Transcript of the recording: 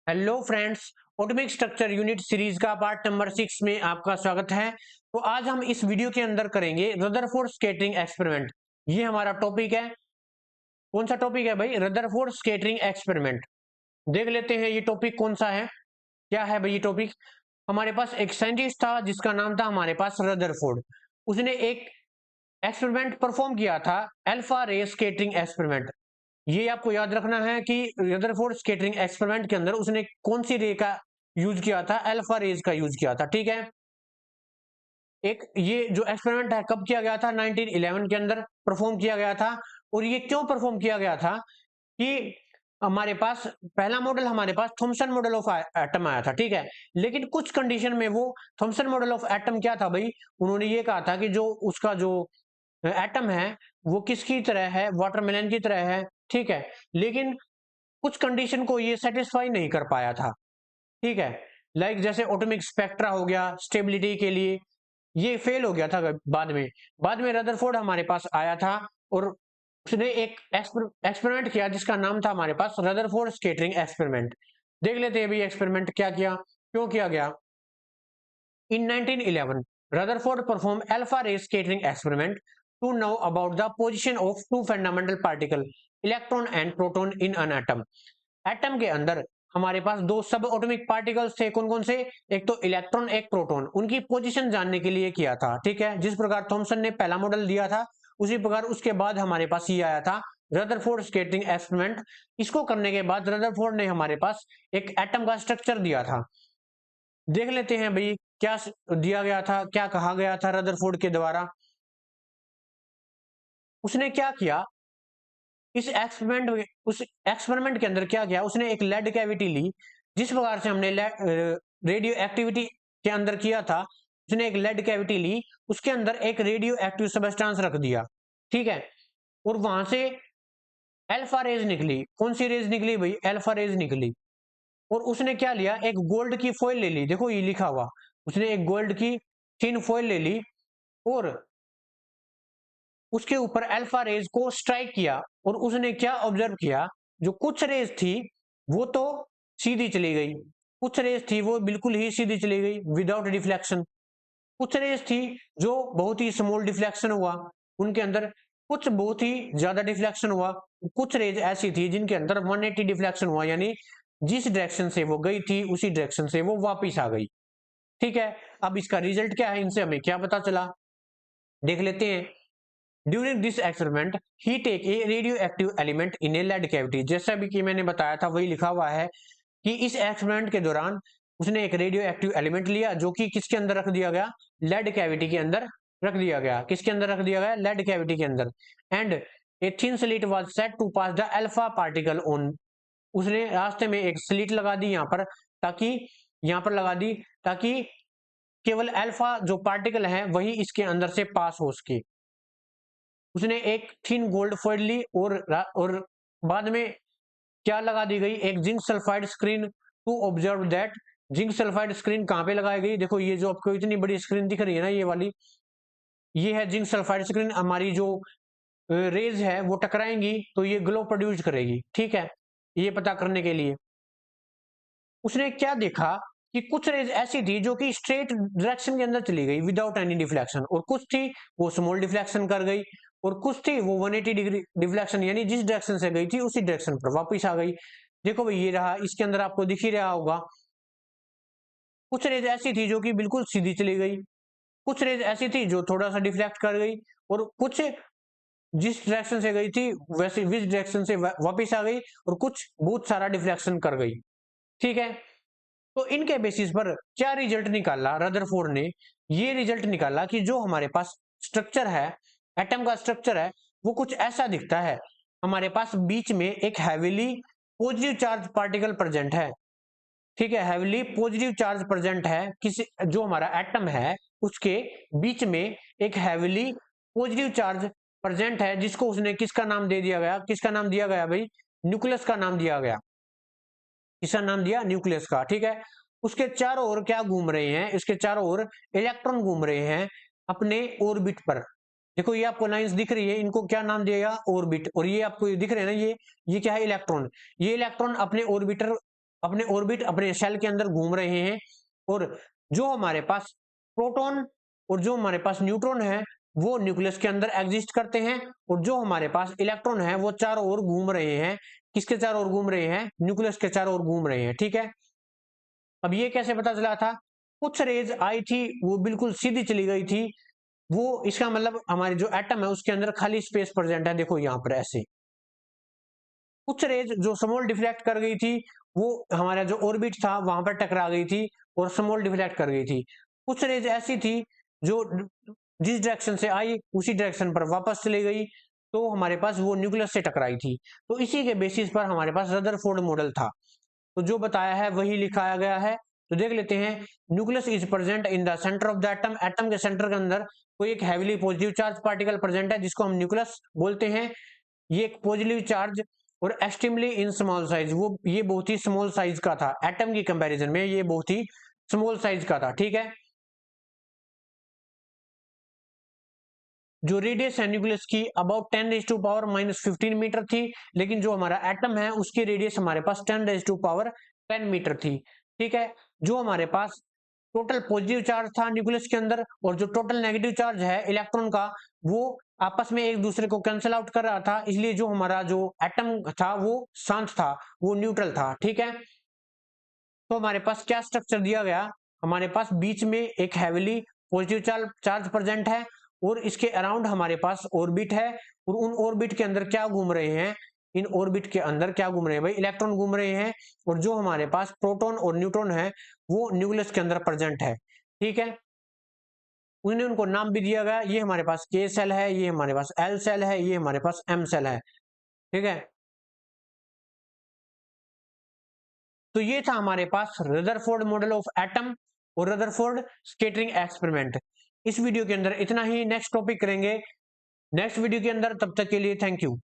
Hello friends. Atomic structure unit series का part number 6 में आपका स्वागत है। तो आज हम इस वीडियो के अंदर करेंगे रदरफोर्ड स्कैटरिंग एक्सपेरिमेंट। ये हमारा टॉपिक है। कौन सा टॉपिक है भाई? Rutherford scattering experiment. देख लेते हैं ये टॉपिक कौन सा है। क्या है भाई ये टॉपिक? हमारे पास एक साइंटिस्ट था जिसका नाम था हमारे पास रदरफोर्ड। उसने एक एक्सपेरिमेंट परफॉर्म किया था, अल्फा रे स्कैटरिंग एक्सपेरिमेंट। ये आपको याद रखना है कि रदरफोर्ड स्कैटरिंग एक्सपेरिमेंट के अंदर उसने कौन सी रे का यूज किया था? अल्फा रेज का यूज किया था। ठीक है। एक ये जो एक्सपेरिमेंट है कब किया गया था? 1911 के अंदर परफॉर्म किया गया था। और ये क्यों परफॉर्म किया गया था कि हमारे पास पहला मॉडल, हमारे पास थॉमसन मॉडल ऑफ एटम आया था। ठीक है। लेकिन कुछ कंडीशन में वो थॉमसन मॉडल ऑफ एटम क्या था भाई? उन्होंने ये कहा था कि जो उसका जो एटम है वो किसकी तरह है? वाटरमेलन की तरह है। ठीक है। लेकिन कुछ कंडीशन को ये सेटिस्फाई नहीं कर पाया था। ठीक है। लाइक जैसे एटॉमिक स्पेक्ट्रा हो गया स्टेबिलिटी के लिए, ये फेल हो गया था। बाद में रदरफोर्ड हमारे पास आया था और उसने एक एक्सपेरिमेंट किया जिसका नाम था हमारे पास रदरफोर्ड स्कैटरिंग एक्सपेरिमेंट। देख लेते हैं अभी एक्सपेरिमेंट क्या किया, क्यों किया गया। In 1911, Rutherford performed alpha-ray scattering experiment to know about the position of two fundamental particles, electron and proton in an atom. Atom के अंदर हमारे पास दो सब एटॉमिक पार्टिकल्स थे। कौन कौन से? एक तो इलेक्ट्रॉन, एक प्रोटॉन। उनकी पोजीशन जानने के लिए किया था। ठीक है। जिस प्रकार थॉमसन ने पहला मॉडल दिया था उसी प्रकार उसके बाद हमारे पास ये आया था रदरफोर्ड स्कैटरिंग एक्सपेरिमेंट। इसको करने के बाद रदरफोर्ड ने हमारे पास एक एटम का स्ट्रक्चर दिया था। देख लेते हैं भाई क्या दिया गया था, क्या कहा गया था रदरफोर्ड के द्वारा। उसने क्या किया उस एक्सपेरिमेंट के अंदर क्या किया, उसने एक लेड कैविटी ली। जिस प्रकार से हमने रेडियो एक्टिविटी के अंदर किया था, उसने एक लेड कैविटी ली, उसके अंदर एक रेडियो एक्टिव सब्सटेंस रख दिया। ठीक है। और वहां से अल्फा रेज निकली। कौन सी रेज निकली भाई? अल्फा रेज निकली। और उसने क्या लिया, एक गोल्ड की फॉइल ले ली। देखो ये लिखा हुआ, उसने एक गोल्ड की थिन फॉइल ले ली और उसके ऊपर अल्फा रेज को स्ट्राइक किया। और उसने क्या ऑब्जर्व किया, जो कुछ रेज थी वो तो सीधी चली गई, कुछ रेज थी वो बिल्कुल ही सीधी चली गई विदाउट डिफ्लेक्शन। कुछ रेज थी जो बहुत ही स्मॉल डिफ्लेक्शन हुआ उनके अंदर, कुछ बहुत ही ज्यादा डिफ्लेक्शन हुआ। कुछ रेज ऐसी थी जिनके अंदर 180 डिफ्लेक्शन हुआ, यानी जिस डायरेक्शन से वो गई थी उसी डायरेक्शन से वो वापिस आ गई। ठीक है। अब इसका रिजल्ट क्या है, इनसे हमें क्या पता चला, देख लेते हैं। During this experiment he take a radioactive element in a lead cavity. जैसा भी कि मैंने बताया था वही लिखा हुआ है कि इस एक्सपेरिमेंट के दौरान उसने एक रेडियो एक्टिव एलिमेंट लिया जो कि किसके अंदर रख दिया गया? लेड कैविटी के अंदर रख दिया गया। किसके अंदर रख दिया गया? लेड कैविटी के अंदर। And a thin slit was set to pass the alpha particle on. उसने रास्ते में एक स्लिट लगा दी यहाँ पर, ताकि यहाँ पर लगा दी ताकि केवल अल्फा जो पार्टिकल है वही इसके अंदर से पास हो सके। उसने एक थिन गोल्ड फॉइल ली और बाद में क्या लगा दी गई, एक zinc sulphide screen to observe that. Zinc sulphide screen कहां पे लगाई गई? देखो ये जो आपको इतनी बड़ी स्क्रीन दिख रही है ना, ये वाली, ये है जिंक सल्फाइड स्क्रीन। हमारी जो रेज है वो टकराएंगी तो ये ग्लो प्रोड्यूस करेगी। ठीक है। ये पता करने के लिए उसने क्या देखा कि कुछ रेज ऐसी थी जो कि स्ट्रेट डायरेक्शन के अंदर चली गई विदाउट एनी डिफ्लेक्शन, और कुछ थी वो स्मॉल डिफ्लेक्शन कर गई, और कुछ थी वो 180 डिग्री डिफ्लेक्शन, यानी जिस डायरेक्शन से गई थी उसी डायरेक्शन पर वापस आ गई। देखो भाई ये रहा, इसके अंदर आपको दिख ही रहा होगा। कुछ रेज ऐसी थी जो कि बिल्कुल सीधी चली गई, कुछ रेज ऐसी थी जो थोड़ा सा डिफ्लेक्ट कर गई, और कुछ जिस डायरेक्शन से गई थी वैसे विच डायरेक्शन से वापस आ गई, और कुछ बहुत सारा डिफ्लेक्शन कर गई। ठीक है। तो इनके बेसिस पर क्या रिजल्ट निकाला रदरफोर्ड ने? ये रिजल्ट निकाला कि जो हमारे पास स्ट्रक्चर है, एटम का स्ट्रक्चर है, वो कुछ ऐसा दिखता है। हमारे पास बीच में एक heavily positive charge particle present है। ठीक है। हैवीली पॉजिटिव चार्ज प्रेजेंट है किसी, जो हमारा एटम है उसके बीच में एक हैवीली पॉजिटिव चार्ज प्रेजेंट है, जिसको उसने किसका नाम दे दिया गया? किसका नाम दिया गया भाई? न्यूक्लियस का नाम दिया गया। इसका नाम दिया न्यूक्लियस का। ठीक है। उसके चारों ओर क्या घूम रहे हैं? इसके चारों ओर इलेक्ट्रॉन घूम रहे हैं अपने ऑर्बिट पर। देखो ये आपको लाइंस दिख रही है, इनको क्या नाम दिया? ऑर्बिट। और ये आपको दिख रहे हैं ना, ये क्या है? इलेक्ट्रॉन। ये इलेक्ट्रॉन अपने ऑर्बिटर अपने ऑर्बिट अपने शेल के अंदर घूम रहे हैं, और जो हमारे पास प्रोटॉन और जो हमारे पास न्यूट्रॉन है वो न्यूक्लियस के अंदर एग्जिस्ट करते हैं, और जो हमारे पास इलेक्ट्रॉन है वो चारों ओर घूम रहे हैं। किसके चारों ओर घूम रहे हैं? न्यूक्लियस के चारों ओर घूम रहे हैं। ठीक है, अब ये कैसे पता चला था? कुछ रेज आई थी वो बिल्कुल सीधी चली गई थी, वो इसका मतलब हमारे जो एटम है उसके अंदर खाली स्पेस प्रेजेंट है। देखो यहां पर ऐसे कुछ रेज जो स्मॉल डिफ्लेक्ट कर गई थी वो हमारा जो ऑर्बिट था वहां पर टकरा गई थी और स्मॉल डिफ्लेक्ट कर गई थी। कुछ रेज ऐसी थी जो जिस डायरेक्शन से आई उसी डायरेक्शन पर वापस चली गई, तो हमारे पास वो न्यूक्लियस से टकराई थी। तो इसी के बेसिस पर हमारे पास रदरफोर्ड मॉडल था। तो जो बताया है वही लिखाया गया है। तो देख लेते हैं, nucleus is present in the centre of the atom. Atom के सेंटर के अंदर कोई एक heavily positive charge particle present है जिसको हम न्यूक्लियस बोलते हैं। ये एक पॉजिटिव चार्ज और एक्सट्रीमली इन स्मॉल साइज, वो ये बहुत ही स्मॉल साइज का था। एटम की कंपैरिजन में ये बहुत ही स्मॉल साइज का था। ठीक है, जो रेडियस है न्यूक्लियस की अबाउट 10⁻⁻15 मीटर थी, लेकिन जो हमारा एटम है उसकी रेडियस हमारे पास 10⁻10 मीटर थी। ठीक है, जो हमारे पास टोटल पॉजिटिव चार्ज था न्यूक्लियस के अंदर और जो टोटल नेगेटिव चार्ज है इलेक्ट्रॉन का, वो आपस में एक दूसरे को कैंसिल आउट कर रहा था, इसलिए जो हमारा जो एटम था वो शांत था, वो न्यूट्रल था। ठीक है, तो हमारे पास क्या स्ट्रक्चर दिया गया? हमारे पास बीच में एक हैवीली पॉजिटिव चार्ज प्रेजेंट है और इसके अराउंड हमारे पास ऑर्बिट है, और उन ऑर्बिट के अंदर क्या घूम रहे हैं? इन ऑर्बिट के अंदर क्या घूम रहे हैं भाई? इलेक्ट्रॉन घूम रहे हैं, और जो हमारे पास प्रोटॉन और न्यूट्रॉन है वो न्यूक्लियस के अंदर प्रेजेंट है। ठीक है, उन्हें उनको नाम भी दिया गया, ये हमारे पास के सेल है, ये हमारे पास एल सेल है, ये हमारे पास एम सेल है। ठीक है, तो ये था हमारे पास रदरफोर्ड मॉडल ऑफ एटम और रदरफोर्ड स्कैटरिंग एक्सपेरिमेंट। इस वीडियो के अंदर इतना ही, नेक्स्ट टॉपिक करेंगे नेक्स्ट वीडियो के अंदर। तब तक के लिए थैंक यू।